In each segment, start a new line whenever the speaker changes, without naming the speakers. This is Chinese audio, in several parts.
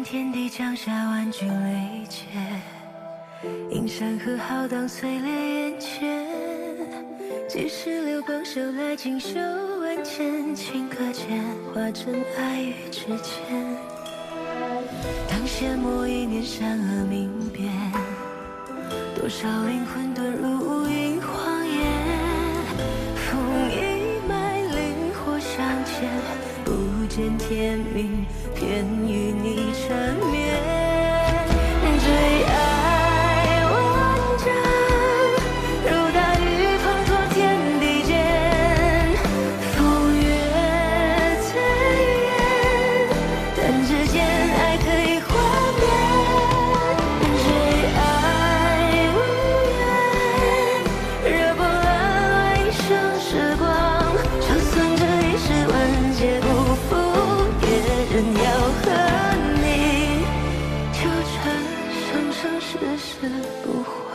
天地降下万军雷劫，映山河浩荡碎裂眼前。几时流光手来锦绣万千，顷刻间化成爱与之间。当下墨一念善恶明辨，多少灵魂遁入无垠荒野。风一脉灵火上前，不见天明，偏与你缠绵。最爱万丈，如大雨滂沱天地间。风月最远，但只见爱可以幻灭。最爱无言，热波乱乱一生时光。就算这一世万劫不复，也仍要和你纠缠，生生世世不还。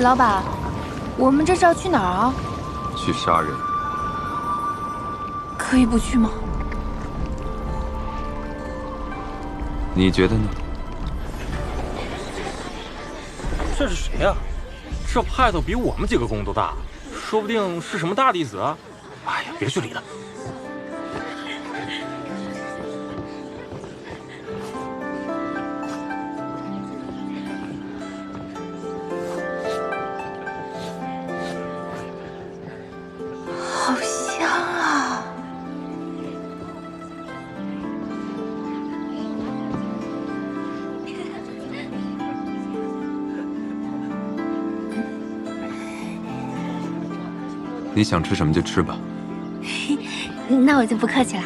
老板，我们这是要去哪儿啊？
去杀人。
可以不去吗？
你觉得呢？
这是谁呀？这派头比我们几个宫都大，说不定是什么大弟子啊！哎呀，别去理他。
好香啊！
你想吃什么就吃吧。
那我就不客气了。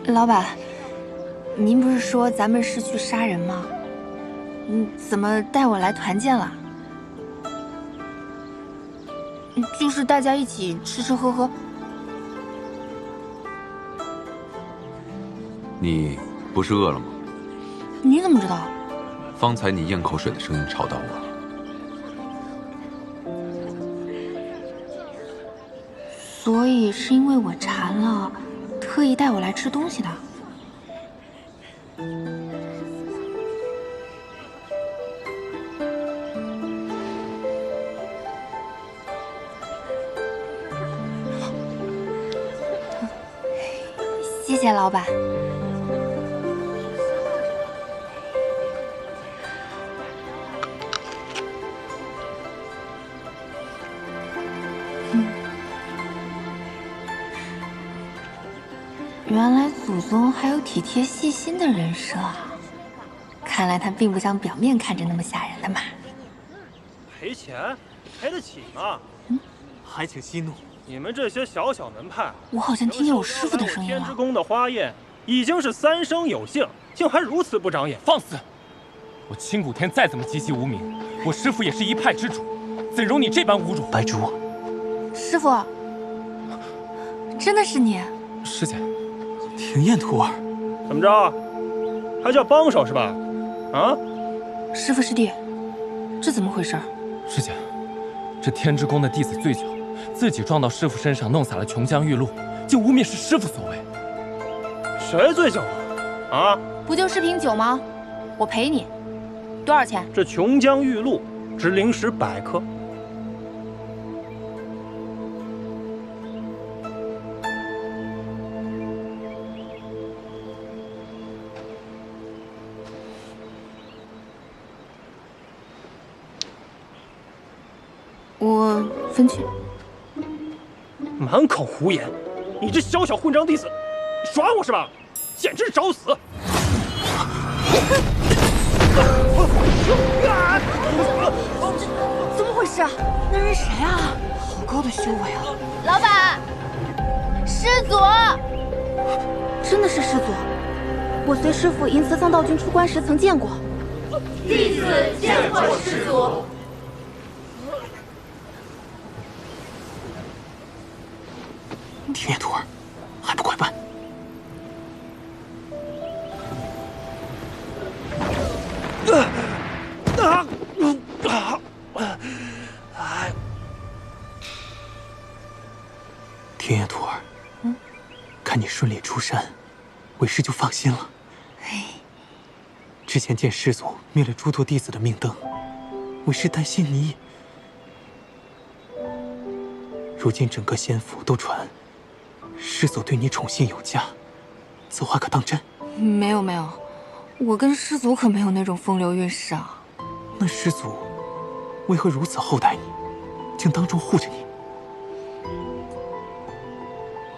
老板，您不是说咱们是去杀人吗？怎么带我来团建了？就是大家一起吃吃喝喝。
你不是饿了吗？
你怎么知道？
方才你咽口水的声音吵到我了。
所以是因为我馋了，特意带我来吃东西的。谢谢老板。原来祖宗还有体贴细心的人设啊！看来他并不像表面看着那么吓人的嘛。
赔钱，赔得起吗？
还请息怒。
你们这些小小门派，
我好像听见我师傅的声音了。
天之宫的花宴已经是三生有幸，竟还如此不长眼！
放肆！我青谷天再怎么籍籍无名，我师傅也是一派之主，怎容你这般侮辱？
白珠，
师傅，真的是你？
师姐，
庭燕徒儿，
怎么着？还叫帮手是吧？啊？
师傅师弟，这怎么回事？
师姐，这天之宫的弟子醉酒，自己撞到师傅身上，弄洒了琼浆玉露，竟污蔑是师傅所为。
谁醉酒了？啊？
不就是瓶酒吗？我赔你，多少钱？
这琼浆玉露值灵石100颗。
我分去。
满口胡言！你这小小混账弟子，耍我是吧？简直是找死！
怎么回事啊？那人谁啊？好高的修为啊！老板，师祖，真的是师祖。我随师父迎慈藏道君出关时曾见过。
弟子见过师祖。
天眼徒儿，还不快办！天眼徒儿，看你顺利出山，为师就放心了。之前见师祖灭了诸多弟子的命灯，为师担心你。如今整个仙府都传师祖对你宠信有加，此话可当真？
没有，我跟师祖可没有那种风流韵事啊。
那师祖为何如此厚待你，竟当众护着你？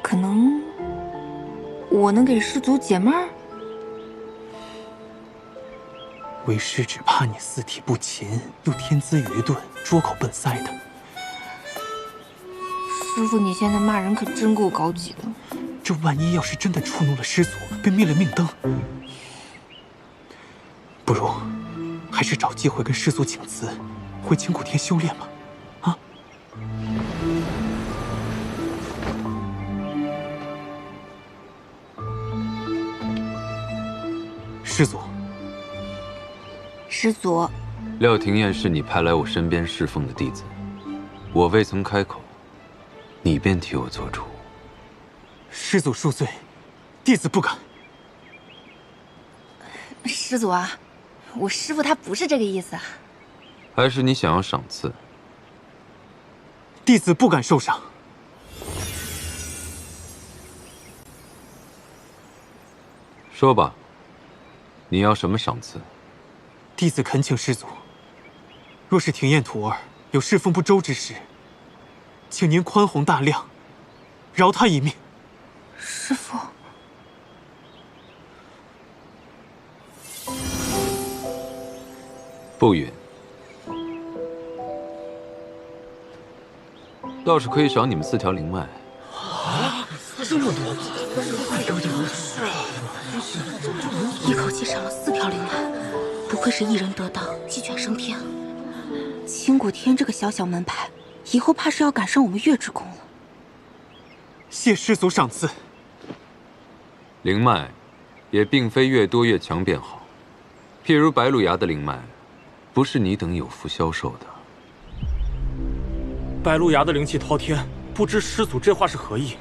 可能我能给师祖解闷儿。
为师只怕你四体不勤，又天资愚钝，拙口笨塞的。
师父，你现在骂人可真够高级的。
这万一要是真的触怒了师祖，被灭了命灯，不如还是找机会跟师祖请辞，回青谷天修炼吧。啊！师祖。
师祖，
廖廷彦是你派来我身边侍奉的弟子，我未曾开口，你便替我做主。
师祖恕罪，弟子不敢。
师祖啊，我师父他不是这个意思啊。
还是你想要赏赐？
弟子不敢受赏。
说吧，你要什么赏赐？
弟子恳请师祖，若是廷彦徒儿有侍奉不周之时，请您宽宏大量，饶他一命。
师父，
不允。倒是可以赏你们4条灵脉。
啊，这么多！有点事啊！
一口气赏了4条灵脉，不愧是一人得道，鸡犬升天。青谷天这个小小门派，以后怕是要赶上我们月之宫了。
谢师祖赏赐。
灵脉也并非越多越强便好，譬如白鹿崖的灵脉，不是你等有福消受的。
白鹿崖的灵气滔天，不知师祖这话是何意？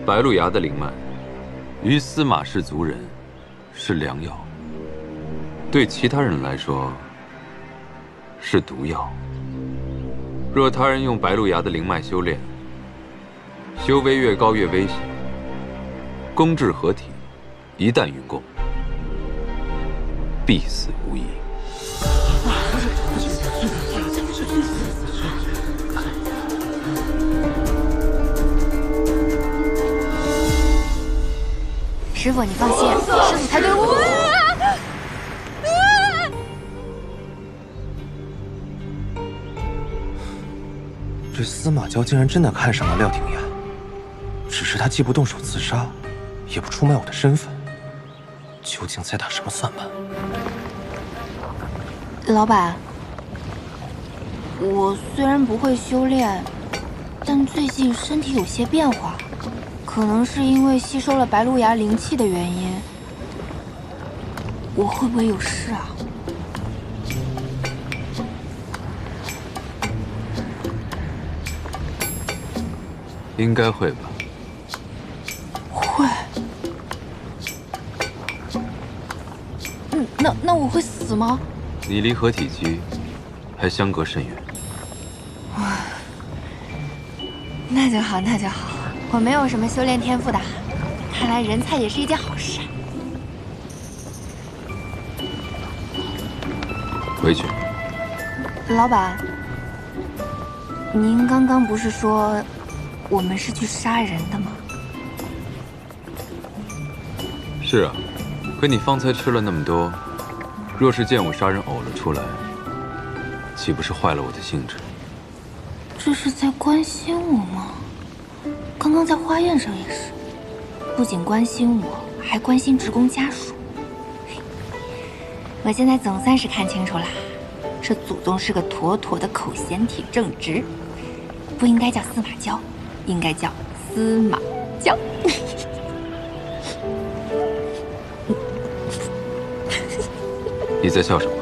白鹿崖的灵脉，于司马氏族人是良药，对其他人来说是毒药。若他人用白鹿崖的灵脉修炼，修为越高越危险。公质合体，一旦云共，必死无疑。
师父，你放心，师祖才对我。
这司马娇竟然真的看上了廖廷彦，只是他既不动手自杀，也不出卖我的身份，究竟在打什么算盘？
老板，我虽然不会修炼，但最近身体有些变化。可能是因为吸收了白鹿崖灵气的原因，我会不会有事啊？
应该会吧。
会。那我会死吗？
你离合体期还相隔甚远。
那就好，那就好。我没有什么修炼天赋的，看来人才也是一件好事。
回去。
老板，您刚刚不是说我们是去杀人的吗？
是啊，可你方才吃了那么多，若是见我杀人呕了出来，岂不是坏了我的兴致？
这是在关心我吗？刚刚在花宴上也是，不仅关心我，还关心职工家属。我现在总算是看清楚了，这祖宗是个妥妥的口嫌体正直，不应该叫司马娇，应该叫司马交。
你在笑什么？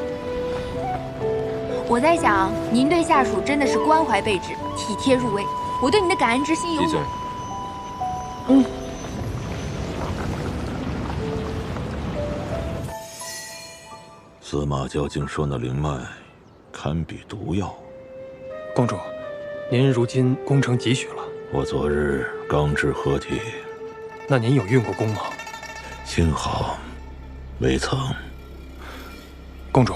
我在想，您对下属真的是关怀备至、体贴入微，我对您的感恩之心有。
闭嘴！
司马交竟说那灵脉堪比毒药。
公主，您如今功成几许了？
我昨日刚至合体。
那您有运过功吗？
幸好未曾。
公主，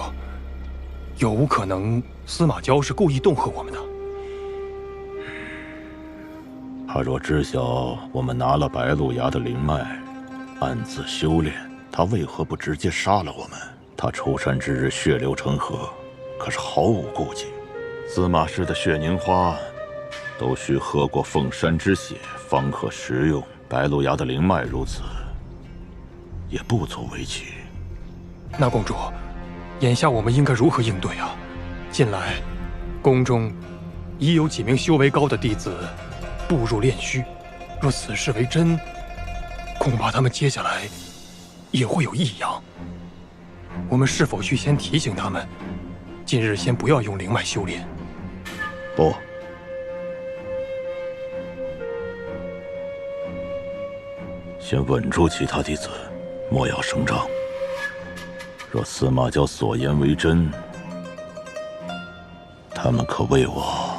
有无可能司马交是故意恫吓我们的？
他若知晓我们拿了白鹿崖的灵脉，暗自修炼，他为何不直接杀了我们？他出山之日血流成河，可是毫无顾忌。司马氏的血凝花，都需喝过凤山之血方可食用。白鹿崖的灵脉如此，也不足为奇。
那公主，眼下我们应该如何应对啊？近来，宫中已有几名修为高的弟子步入炼虚，若此事为真，恐怕他们接下来也会有异样。我们是否需先提醒他们，近日先不要用灵脉修炼？
不，先稳住其他弟子，莫要声张。若司马交所言为真，他们可为我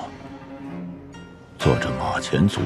做着马前卒。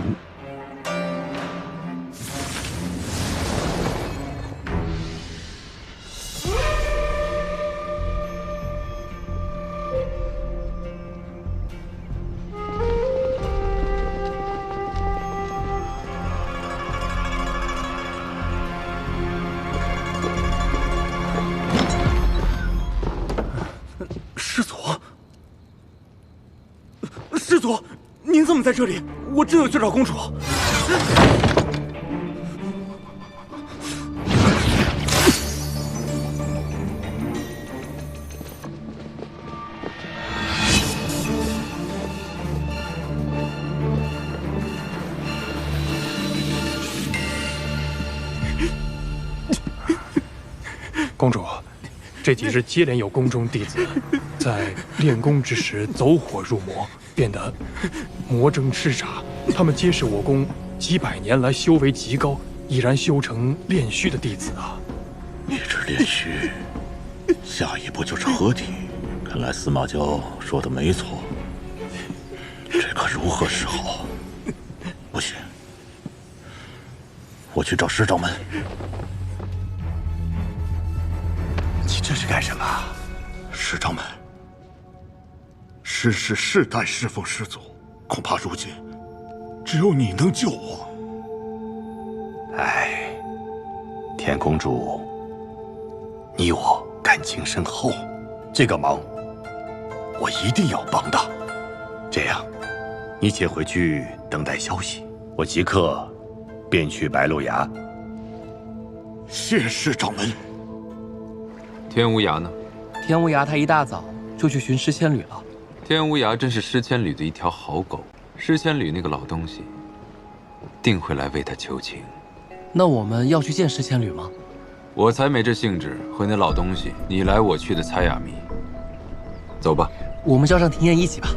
师祖，您怎么在这里？我正要去找公主。
公主，这几日接连有宫中弟子在练功之时走火入魔，变得魔怔痴傻。他们皆是我宫几百年来修为极高，已然修成炼虚的弟子啊！
一直炼虚，下一步就是合体。看来司马交说的没错，这可如何是好？不行，我去找师掌门。
你这是干什么？
师掌门，师氏世代侍奉师祖，恐怕如今只有你能救我。
哎，田公主，你我感情深厚，这个忙我一定要帮的。这样，你且回去等待消息，我即刻便去白鹿崖。
谢师掌门。
天无涯呢？
天无涯他一大早就去寻诗千缕了。
天无涯真是诗千缕的一条好狗，诗千缕那个老东西，定会来为他求情。
那我们要去见诗千缕吗？
我才没这兴致和那老东西你来我去的猜哑谜。走吧，
我们叫上庭燕一起吧。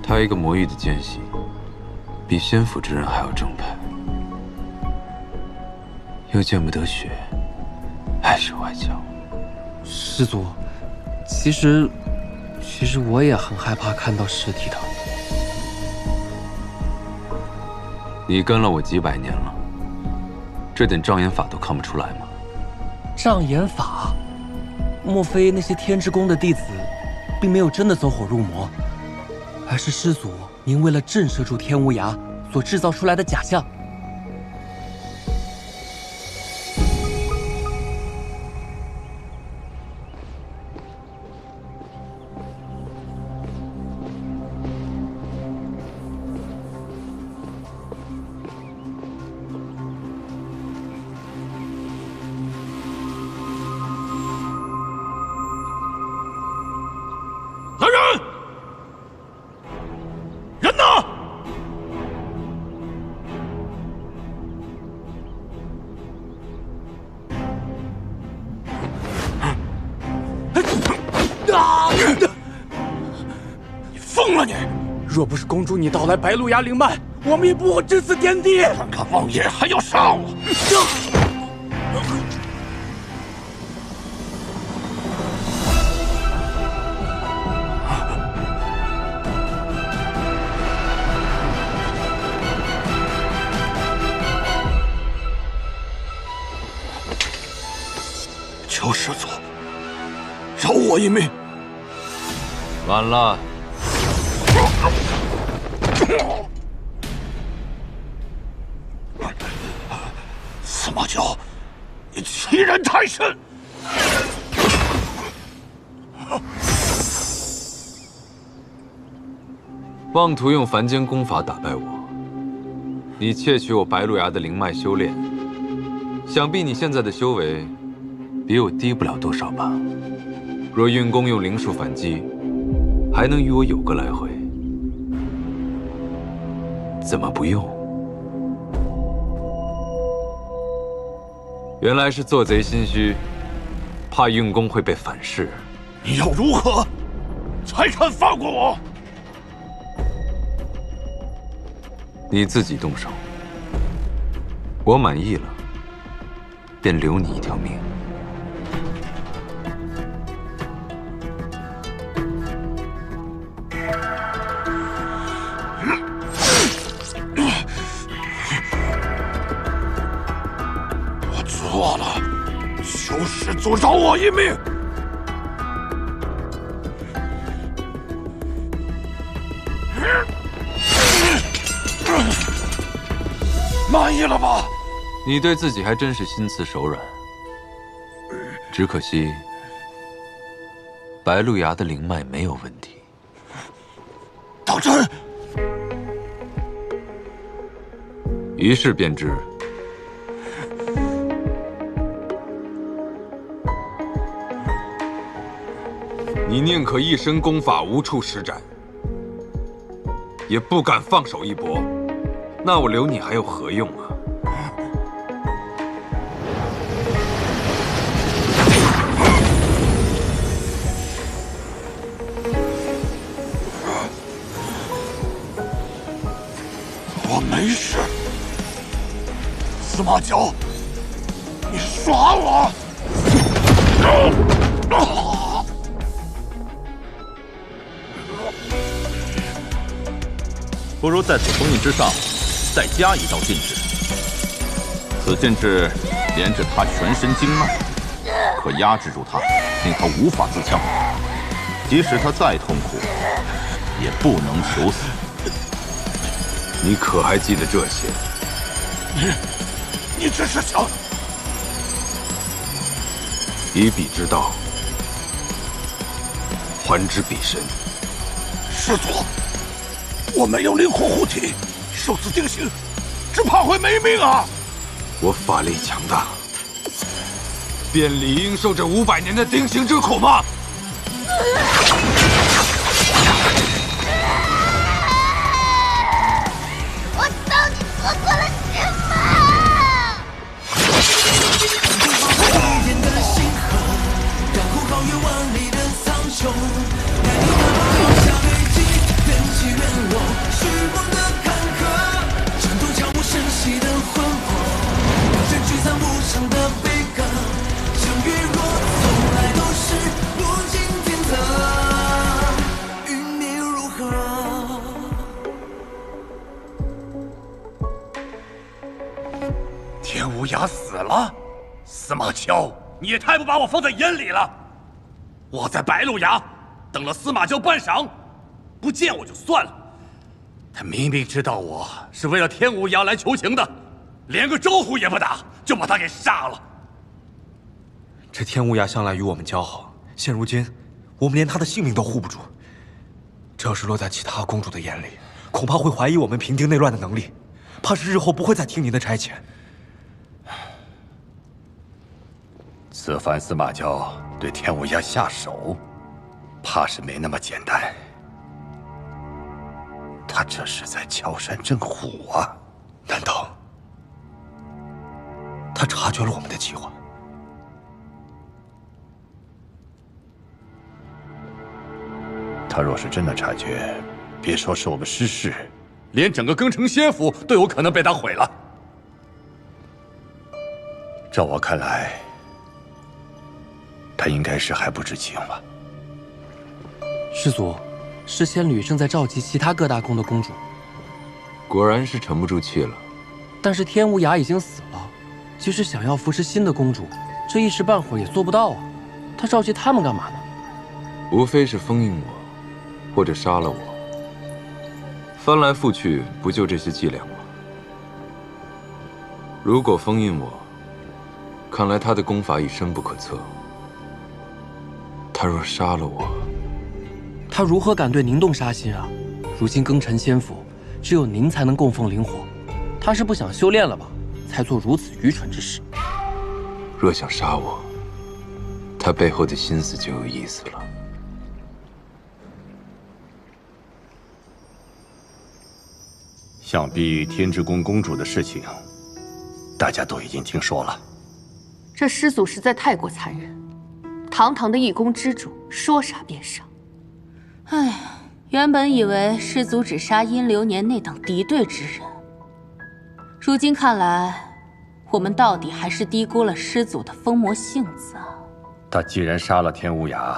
他一个魔域的奸细，比仙府之人还要正派，又见不得血，碍手碍脚。
师祖，其实我也很害怕看到尸体的。
你跟了我几百年了，这点障眼法都看不出来吗？
障眼法？莫非那些天之宫的弟子，并没有真的走火入魔，而是师祖您为了震慑住天无涯所制造出来的假象？
来人！人
疯了你！
若不是公主你盗来白鹿牙灵脉，我们也不会至死颠地。
看看王爷还要杀我！求师祖饶我一命！
晚了。
司马昭，你欺人太甚！
妄图用凡间功法打败我，你窃取我白鹿牙的灵脉修炼，想必你现在的修为比我低不了多少吧？若运功用灵术反击，还能与我有个来回，怎么不用？原来是做贼心虚，怕运功会被反噬。
你要如何才肯放过我？
你自己动手，我满意了，便留你一条命。
我错了，求师祖饶我一命！满意了吧？
你对自己还真是心慈手软，只可惜白鹿牙的灵脉没有问题。
当真？
一试便知。你宁可一身功法无处施展，也不敢放手一搏，那我留你还有何用啊？
我没事。司马昭，你耍我！
不如在此封印之上再加一道禁制。此禁制连着他全身经脉，可压制住他，令他无法自强。即使他再痛苦，也不能求死。
你可还记得这些？
你只是想
以彼之道，还之彼身。
师祖，我没有灵魂护体，受此定刑，只怕会没命啊！
我法力强大，便理应受这500年的定刑之苦吗？
我到底做错了什么？
天无涯死了，司马昭，你也太不把我放在眼里了。我在白鹿崖等了司马昭半晌，不见我就算了，他明明知道我是为了天无涯来求情的，连个招呼也不打，就把他给杀了。
这天无涯向来与我们交好，现如今我们连他的性命都护不住。这要是落在其他公主的眼里，恐怕会怀疑我们平定内乱的能力，怕是日后不会再听您的差遣。
此番司马昭对天无涯下手，怕是没那么简单。他这是在敲山震虎啊！
难道他察觉了我们的计划？
他他若是真的察觉，别说是我们失事，连整个庚城仙府都有可能被他毁了。照我看来，他应该是还不知情吧。
师祖，诗仙侣正在召集其他各大宫的公主。
果然是沉不住气了。
但是天无涯已经死了，即使想要扶持新的公主，这一时半会儿也做不到啊。他召集他们干嘛呢？
无非是封印我，或者杀了我。翻来覆去，不就这些伎俩吗？如果封印我，看来他的功法已深不可测。他若杀了我，
他如何敢对您动杀心啊？如今庚辰仙府只有您才能供奉灵火，他是不想修炼了吧？才做如此愚蠢之事。
若想杀我，他背后的心思就有意思了。
想必天之宫公主的事情，大家都已经听说了。
这师祖实在太过残忍，堂堂的一宫之主，说杀便杀。
哎，原本以为师祖只杀殷流年那等敌对之人，如今看来，我们到底还是低估了师祖的疯魔性子啊！
他既然杀了天无涯，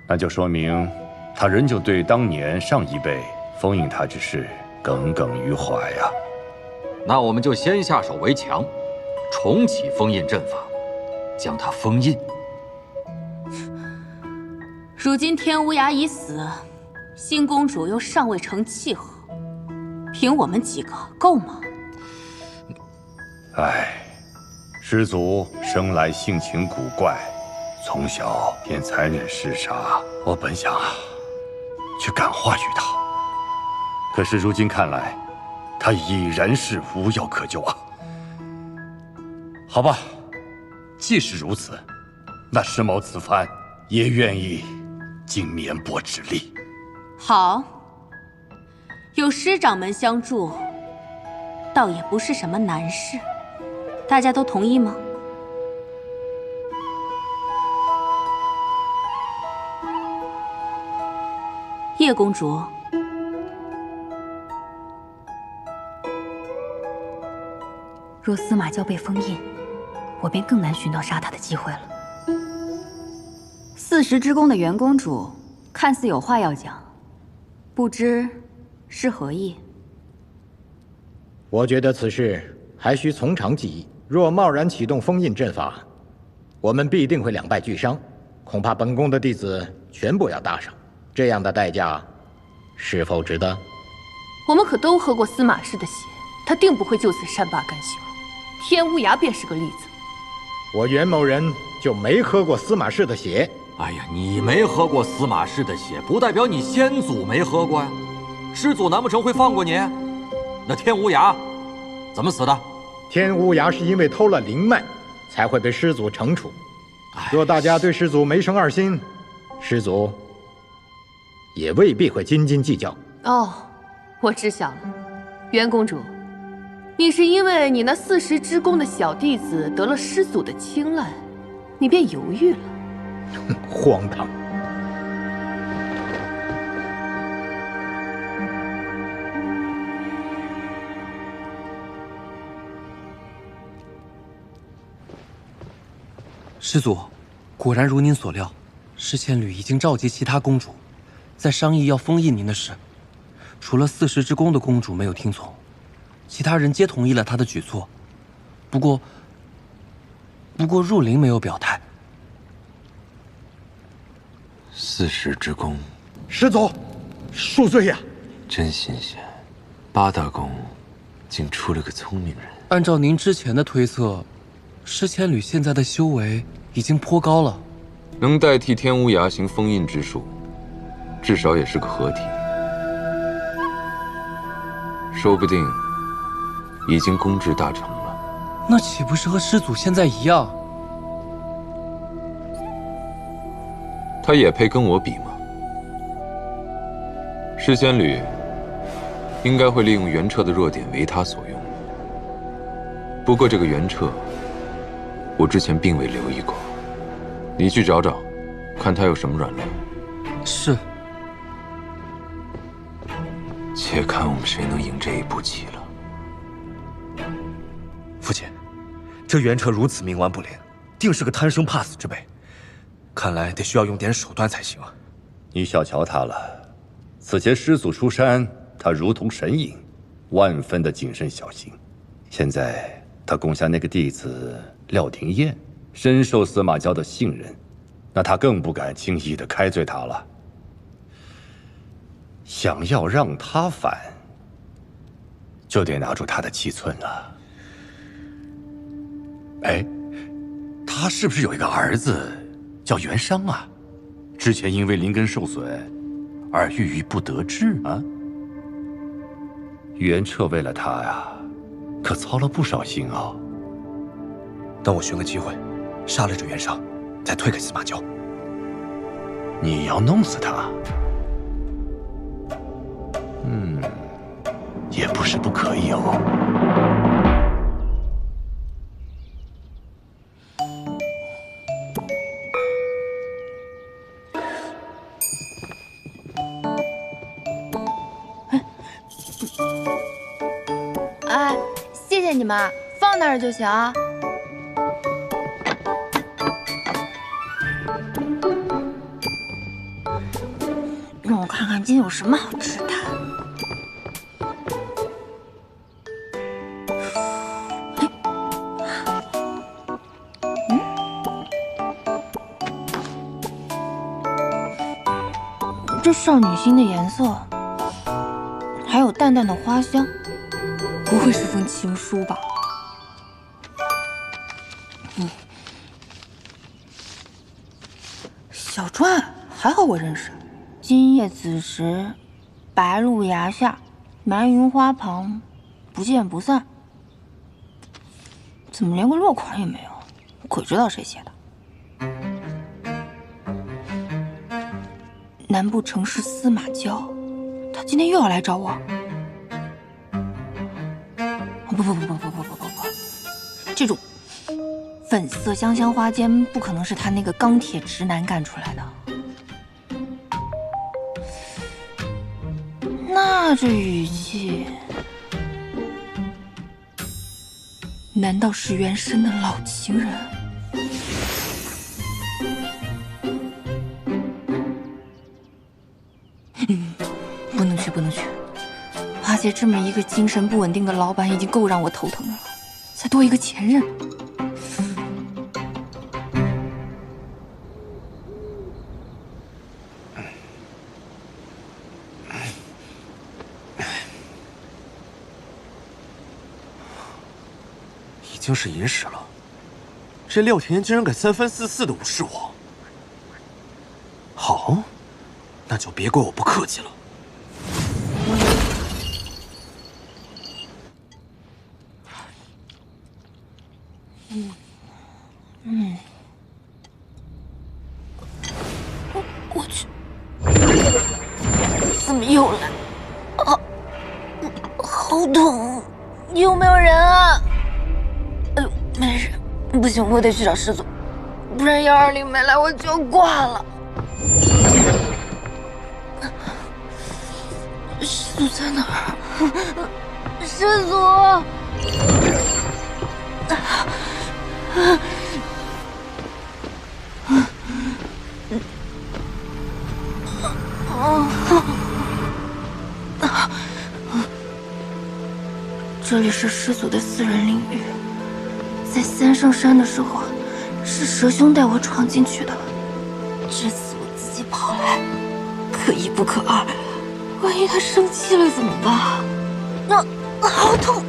那就说明他仍旧对当年上一辈封印他之事耿耿于怀呀。
那我们就先下手为强，重启封印阵法，将他封印。
如今天无涯已死，新公主又尚未成气候，凭我们几个够吗？
唉，师祖生来性情古怪，从小便残忍嗜杀。我本想去感化于他，可是如今看来，他已然是无药可救啊。好吧，既是如此，那时髦此番也愿意尽绵薄之力。
好，有师掌门相助，倒也不是什么难事。大家都同意吗？叶公主，
若司马交被封印，我便更难寻到杀他的机会了。40之宫的袁公主看似有话要讲，不知是何意？
我觉得此事还需从长计议。若贸然启动封印阵法，我们必定会两败俱伤，恐怕本宫的弟子全部要搭上。这样的代价，是否值得？
我们可都喝过司马氏的血，他定不会就此善罢甘休。天无涯便是个例子。
我袁某人就没喝过司马氏的血。
哎呀，你没喝过司马氏的血，不代表你先祖没喝过呀。师祖难不成会放过你？那天无涯怎么死的？
天无涯是因为偷了灵脉，才会被师祖惩处。若大家对师祖没生二心，师祖也未必会斤斤计较。
哦，我知晓了，袁公主，你是因为你那40之宫的小弟子得了师祖的青睐，你便犹豫了。
荒唐！
师祖，果然如您所料，诗仙侣已经召集其他公主，在商议要封印您的事。除了40之宫的公主没有听从，其他人皆同意了他的举措。不过若琳没有表态。
40之宫，
师祖，恕罪呀！
真新鲜，8大宫竟出了个聪明人。
按照您之前的推测，诗仙侣现在的修为已经颇高了，
能代替天无涯行封印之术，至少也是个合体。说不定已经攻至大成了。
那岂不是和师祖现在一样？
他也配跟我比吗？诗仙侣应该会利用袁彻的弱点为他所用。不过这个袁彻，我之前并未留意过。你去找找，看他有什么软肋。
是。
且看我们谁能赢这一步棋了。
父亲，这袁彻如此冥顽不灵，定是个贪生怕死之辈，看来得需要用点手段才行啊。
你小瞧他了，此前师祖出山，他如同神隐，万分的谨慎小心。现在他攻下那个弟子廖廷彦，深受司马交的信任，那他更不敢轻易的开罪他了。想要让他反，就得拿出他的七寸了。哎，他是不是有一个儿子叫袁商啊？之前因为灵根受损而郁郁不得志啊。袁彻为了他呀，可操了不少心啊。
等我寻个机会，杀了这袁商，再推给司马交。
你要弄死他？也不是不可以哦。
哎，谢谢你们，放那儿就行。让我看看今天有什么好吃的。这少女心的颜色，还有淡淡的花香，不会是封情书吧？小传还好我认识。今夜子时，白鹿崖下，埋云花旁，不见不散。怎么连个落款也没有？鬼知道谁写的。难不成是司马交？他今天又要来找我？不，这种粉色香香花间不可能是他那个钢铁直男干出来的。那这语气，难道是原生的老情人？不能去！阿杰这么一个精神不稳定的老板已经够让我头疼的了，再多一个前任。
已经是寅时了，这廖廷彦竟然敢3番4次的无视我。好，那就别怪我不客气了。
我去，怎么又来？啊，好痛！有没有人啊？哎呦，没事，不行，我得去找师祖，不然120没来我就要挂了。师祖在哪儿？师祖！这里是师祖的私人领域，在3圣山的时候，是蛇兄带我闯进去的。这次我自己跑来，可一不可二，万一他生气了怎么办？好痛！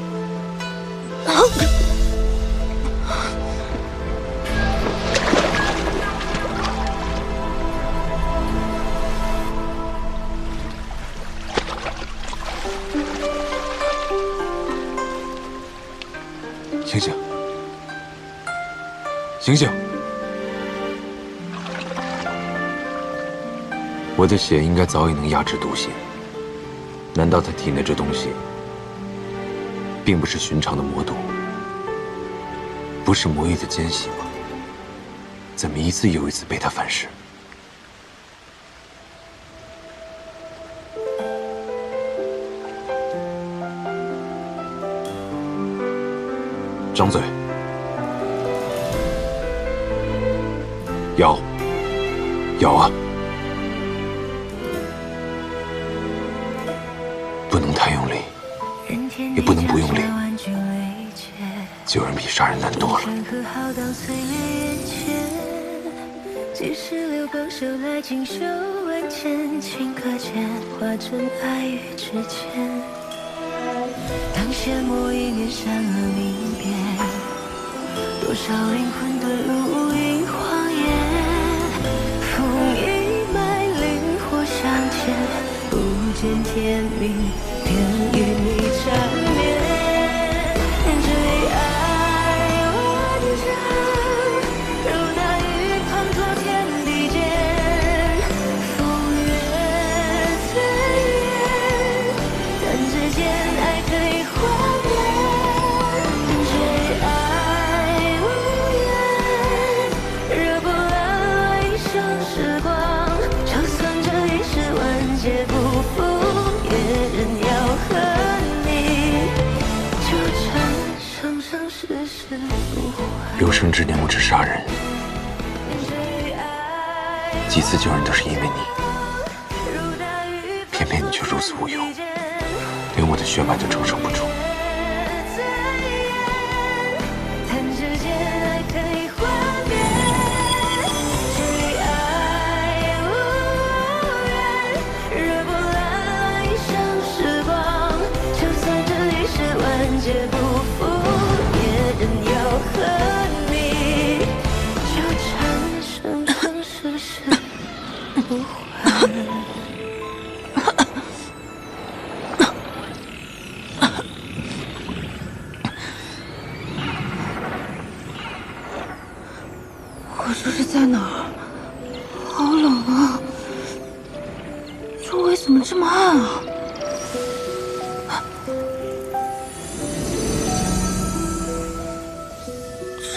醒醒！醒醒！我的血应该早已能压制毒性，难道他体内这东西并不是寻常的魔毒，不是魔域的奸细吗？怎么一次又一次被他反噬？
张嘴。咬，咬啊！不能太用力，也不能不用力。救人比杀人难多了。
几十流光手来锦绣万千，顷刻间化成爱与之间。当阡陌一念闪了明辨，多少灵魂遁入无垠荒野。风一脉，灵火相牵，不见天明，便与你缠绵。最爱万丈，如大雨滂沱天地间。风月最远，弹指间爱可以幻灭。最爱无言，惹波澜一生时光。就算这一世万劫不复，也仍要和你纠缠。生生世世不换。
有生之年我只杀人，几次救人都是因为你，偏偏你却如此无忧，连我的血脉都承受不住。
劫不复，也仍要和你纠缠，生生世世不换。
我这是在哪儿？好冷啊！周围怎么这么暗啊？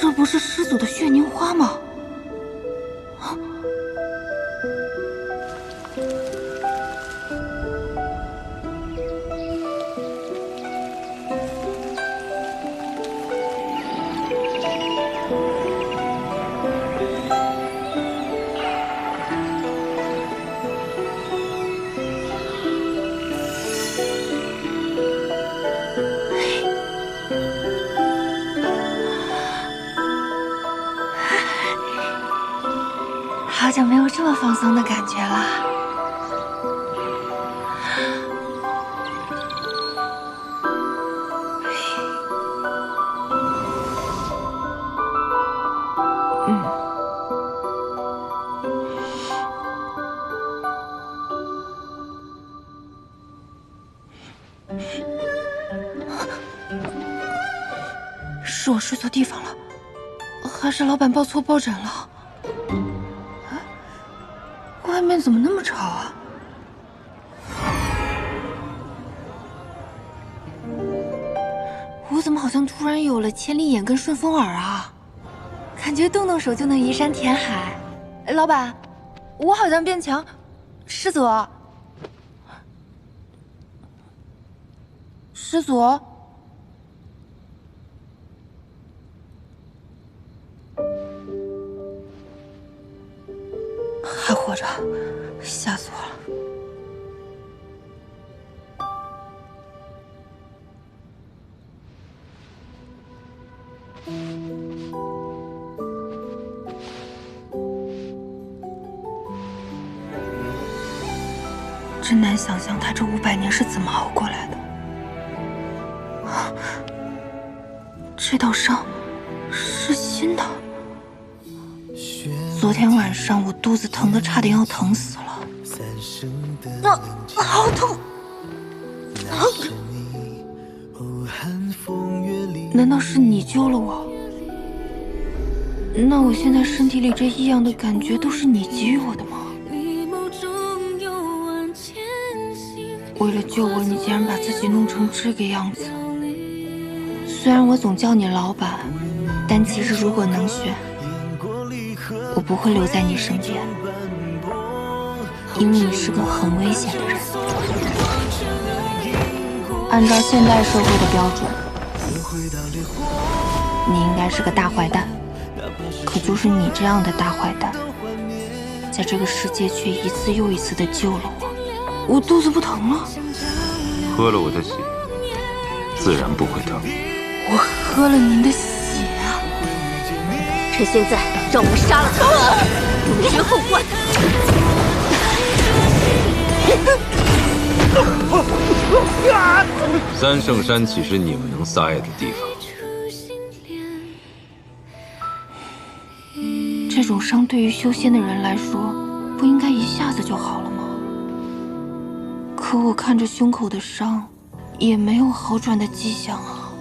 这不是师祖的血凝花吗？好久没有这么放松的感觉了。是我睡错地方了，还是老板报错抱枕了？外面怎么那么吵啊？我怎么好像突然有了千里眼跟顺风耳啊？感觉动动手就能移山填海。老板，我好像变强。师祖，师祖，还活着，吓死我了。真难想象他这500年是怎么熬过来的。这道伤是新的。昨天晚上我肚子疼得差点要疼死了。好痛！难道是你救了我？那我现在身体里这异样的感觉都是你给予我的吗？为了救我，你竟然把自己弄成这个样子。虽然我总叫你老板，但其实如果能选，我不会留在你身边，因为你是个很危险的人。按照现代社会的标准，你应该是个大坏蛋，可就是你这样的大坏蛋，在这个世界却一次又一次的救了我。我肚子不疼了，
喝了我的血，自然不会疼。
我喝了您的血啊！
趁现在，让我们杀了他，不绝后患。
三圣山岂是你们能撒野的地方？
这种伤对于修仙的人来说，不应该一下子就好了吗？可我看着胸口的伤，也没有好转的迹象啊。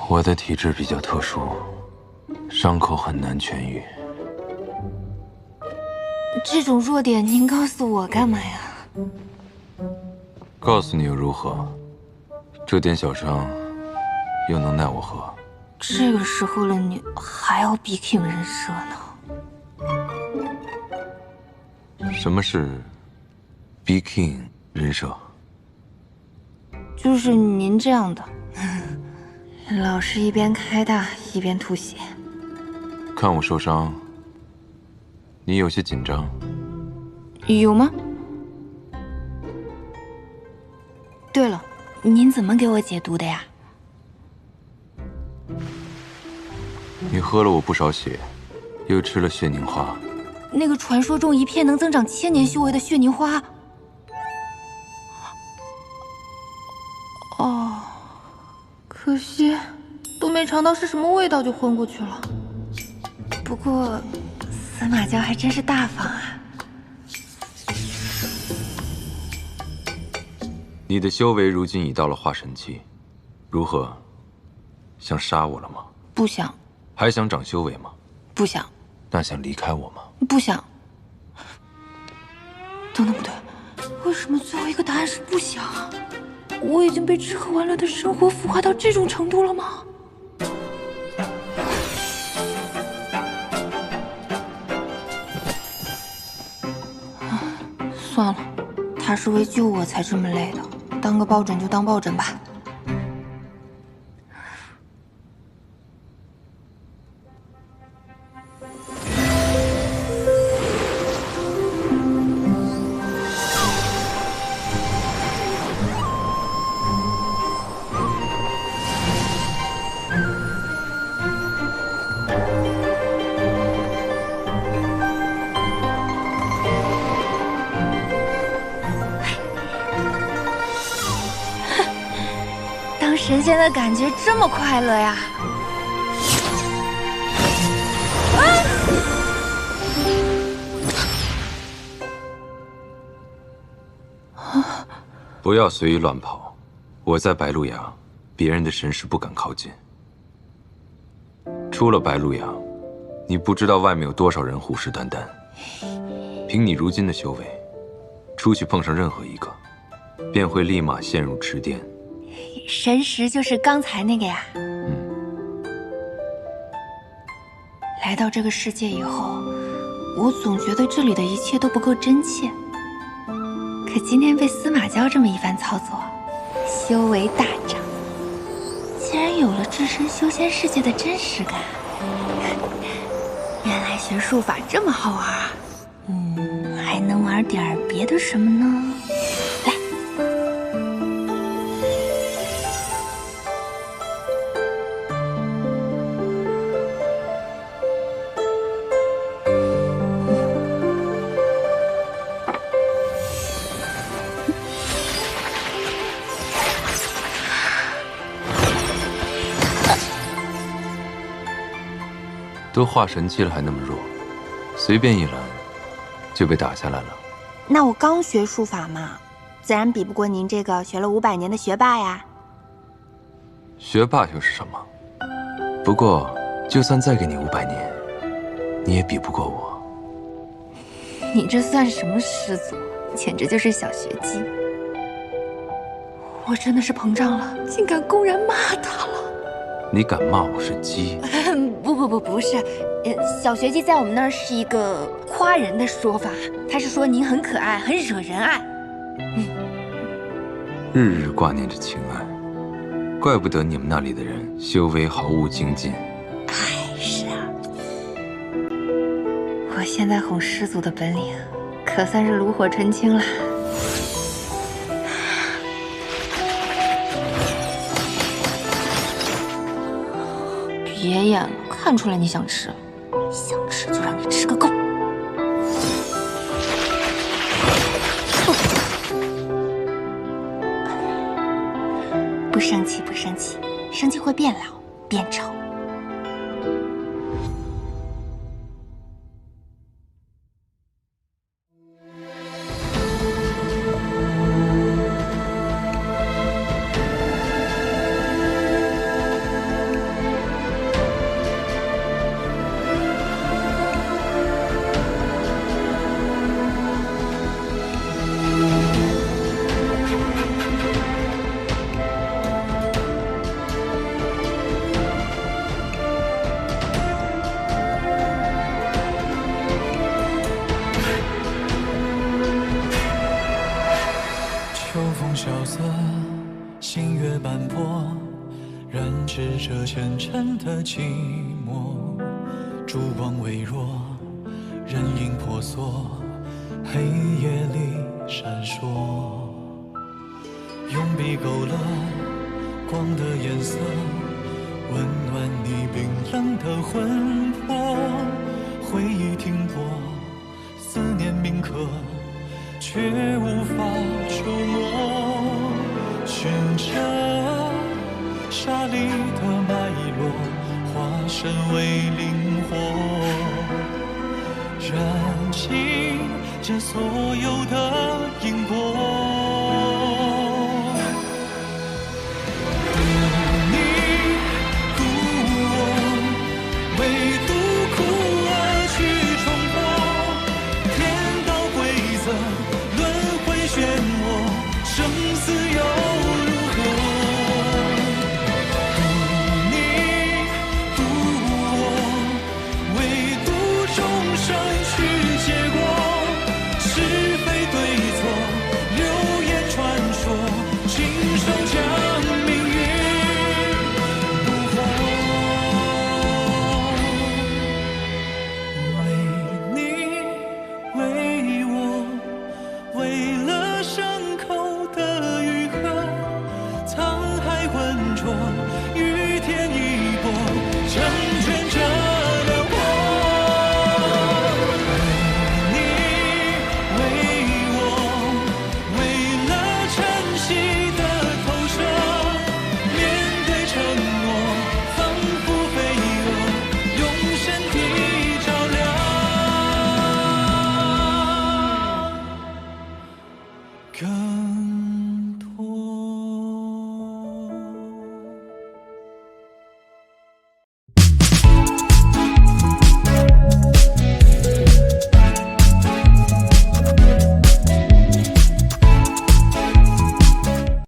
我的体质比较特殊，伤口很难痊愈。
这种弱点您告诉我干嘛呀？
告诉你又如何？这点小伤，又能奈我何？
这个时候了，你还要比 king 人设呢？
什么是 B King 人设？
就是您这样的，老是一边开大一边吐血。
看我受伤，你有些紧张。
有吗？对了，您怎么给我解毒的呀？
你喝了我不少血，又吃了血凝花。
那个传说中一片能增长1000年修为的血凝花。哦，可惜都没尝到是什么味道就昏过去了。不过司马教还真是大方啊。
你的修为如今已到了化神期，如何？想杀我了吗？
不想。
还想长修为吗？
不想。
那想离开我吗？
不想。等等，不对，为什么最后一个答案是不想？我已经被吃喝玩乐的生活腐化到这种程度了吗？算了，他是为救我才这么累的，当个抱枕就当抱枕吧。神仙的感觉这么快乐呀！
不要随意乱跑。我在白鹿崖，别人的神识不敢靠近。出了白鹿崖，你不知道外面有多少人虎视眈眈。凭你如今的修为，出去碰上任何一个，便会立马陷入池淀。
神识就是刚才那个呀。来到这个世界以后，我总觉得这里的一切都不够真切。可今天被司马教这么一番操作，修为大涨，竟然有了置身修仙世界的真实感。原来学术法这么好玩啊！还能玩点别的什么呢？来。
都化神期了还那么弱，随便一拦就被打下来了。
那我刚学术法嘛，自然比不过您这个学了500年的学霸呀。
学霸又是什么？不过就算再给你500年，你也比不过我。
你这算什么师祖？简直就是小学鸡！我真的是膨胀了，竟敢公然骂他了。
你敢骂我是鸡？
不是，小学鸡在我们那儿是一个夸人的说法，他是说您很可爱，很惹人爱。
日日挂念着情爱，怪不得你们那里的人修为毫无精进。
是啊，我现在哄师祖的本领，可算是炉火纯青了。
别演了，看出来你想吃，想吃就让你吃个够。
不生气，不生气，生气会变老变丑。
萧瑟，星月斑驳，染指这前尘的寂寞。烛光微弱，人影婆娑，黑夜里闪烁。用笔勾勒光的颜色，温暖你冰冷的魂魄。回忆停泊，思念铭刻，却无法触摸。寻着沙砾的脉络，化身为灵火，燃尽这所